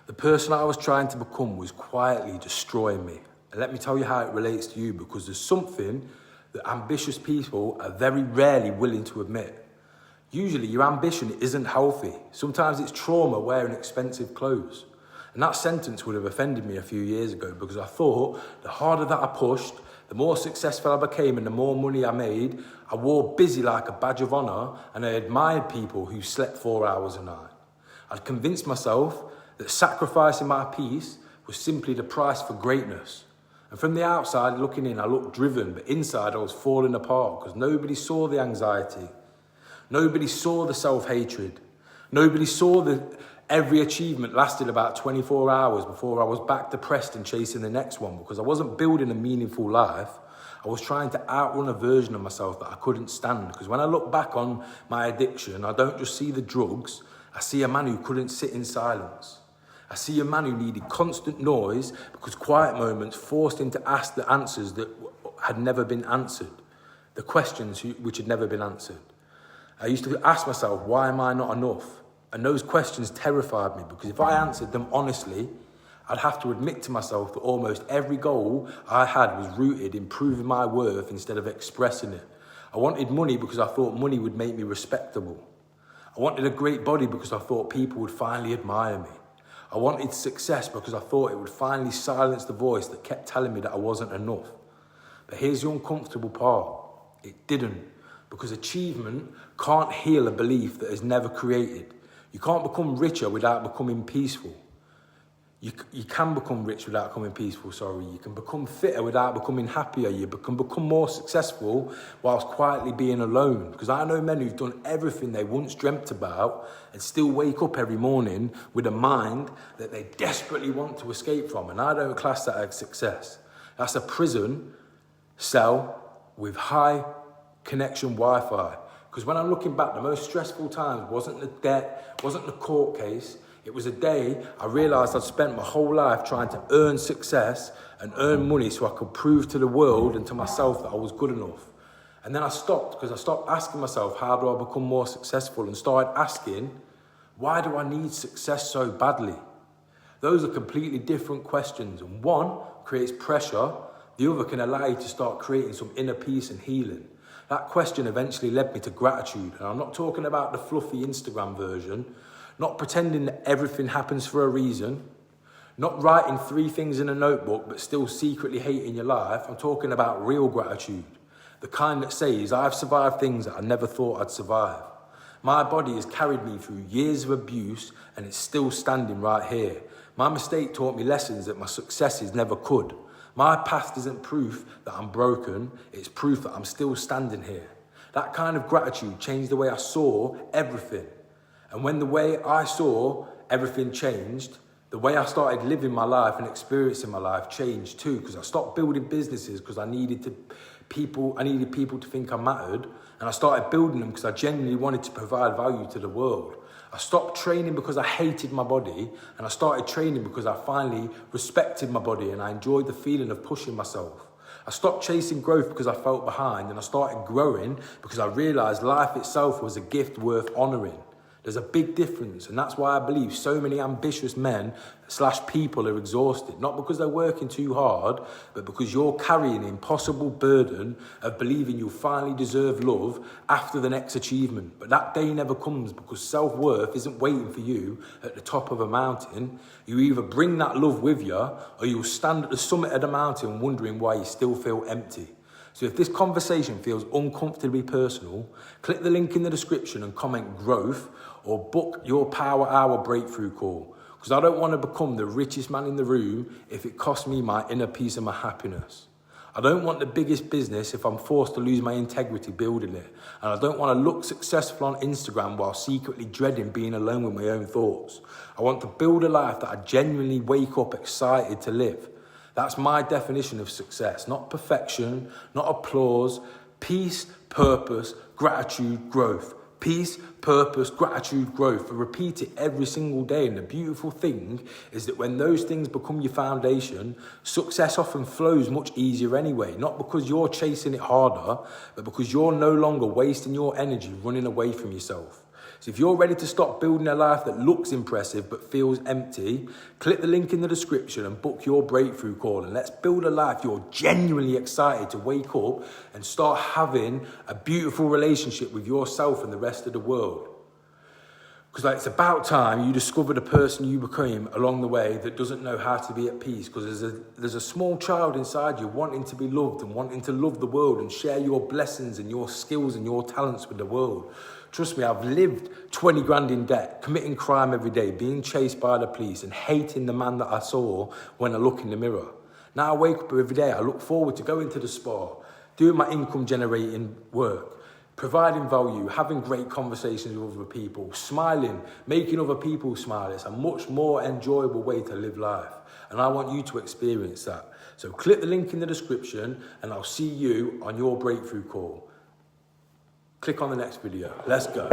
The person I was trying to become was quietly destroying me. And let me tell you how it relates to you, because there's something that ambitious people are very rarely willing to admit. Usually your ambition isn't healthy. Sometimes it's trauma wearing expensive clothes. And that sentence would have offended me a few years ago, because I thought the harder that I pushed, the more successful I became and the more money I made, I wore busy like a badge of honor, and I admired people who slept 4 hours a night. I'd convinced myself that sacrificing my peace was simply the price for greatness. And from the outside looking in, I looked driven, but inside I was falling apart, because nobody saw the anxiety. Nobody saw the self-hatred. Nobody saw that every achievement lasted about 24 hours before I was back depressed and chasing the next one, because I wasn't building a meaningful life. I was trying to outrun a version of myself that I couldn't stand. Because when I look back on my addiction, I don't just see the drugs, I see a man who couldn't sit in silence. I see a man who needed constant noise because quiet moments forced him to ask the answers that had never been answered, the questions which had never been answered. I used to ask myself, why am I not enough? And those questions terrified me, because if I answered them honestly, I'd have to admit to myself that almost every goal I had was rooted in proving my worth instead of expressing it. I wanted money because I thought money would make me respectable. I wanted a great body because I thought people would finally admire me. I wanted success because I thought it would finally silence the voice that kept telling me that I wasn't enough. But here's the uncomfortable part. It didn't, because achievement can't heal a belief that is never created. You can't become richer without becoming peaceful. You can become rich without becoming peaceful, You can become fitter without becoming happier. You can become more successful whilst quietly being alone. Because I know men who've done everything they once dreamt about and still wake up every morning with a mind that they desperately want to escape from. And I don't class that as success. That's a prison cell with high connection Wi-Fi. Because when I'm looking back, the most stressful times wasn't the debt, wasn't the court case. It was a day I realised I'd spent my whole life trying to earn success and earn money so I could prove to the world and to myself that I was good enough. And then I stopped, because I stopped asking myself, how do I become more successful? And started asking, why do I need success so badly? Those are completely different questions. And one creates pressure. The other can allow you to start creating some inner peace and healing. That question eventually led me to gratitude. And I'm not talking about the fluffy Instagram version, not pretending that everything happens for a reason, not writing 3 things in a notebook but still secretly hating your life. I'm talking about real gratitude, the kind that says, I've survived things that I never thought I'd survive. My body has carried me through years of abuse and it's still standing right here. My mistake taught me lessons that my successes never could. My past isn't proof that I'm broken, it's proof that I'm still standing here. That kind of gratitude changed the way I saw everything. And when the way I saw everything changed, the way I started living my life and experiencing my life changed too, because I stopped building businesses because I needed people to think I mattered, and I started building them because I genuinely wanted to provide value to the world. I stopped training because I hated my body, and I started training because I finally respected my body and I enjoyed the feeling of pushing myself. I stopped chasing growth because I felt behind, and I started growing because I realised life itself was a gift worth honouring. There's a big difference, and that's why I believe so many ambitious men / people are exhausted, not because they're working too hard, but because you're carrying an impossible burden of believing you'll finally deserve love after the next achievement. But that day never comes, because self-worth isn't waiting for you at the top of a mountain. You either bring that love with you, or you'll stand at the summit of the mountain wondering why you still feel empty. So if this conversation feels uncomfortably personal, click the link in the description and comment growth, or book your Power Hour breakthrough call. Because I don't want to become the richest man in the room if it costs me my inner peace and my happiness. I don't want the biggest business if I'm forced to lose my integrity building it. And I don't want to look successful on Instagram while secretly dreading being alone with my own thoughts. I want to build a life that I genuinely wake up excited to live. That's my definition of success, not perfection, not applause, peace, purpose, gratitude, growth. Peace, purpose, gratitude, growth. And repeat it every single day. And the beautiful thing is that when those things become your foundation, success often flows much easier anyway. Not because you're chasing it harder, but because you're no longer wasting your energy running away from yourself. So if you're ready to stop building a life that looks impressive but feels empty, click the link in the description and book your breakthrough call, and let's build a life you're genuinely excited to wake up and start having a beautiful relationship with yourself and the rest of the world. Because it's about time you discover the person you became along the way that doesn't know how to be at peace, because there's a small child inside you wanting to be loved and wanting to love the world and share your blessings and your skills and your talents with the world. Trust me, I've lived 20 grand in debt, committing crime every day, being chased by the police and hating the man that I saw when I look in the mirror. Now I wake up every day, I look forward to going to the spa, doing my income generating work, providing value, having great conversations with other people, smiling, making other people smile. It's a much more enjoyable way to live life. And I want you to experience that. So click the link in the description and I'll see you on your breakthrough call. Click on the next video. Let's go.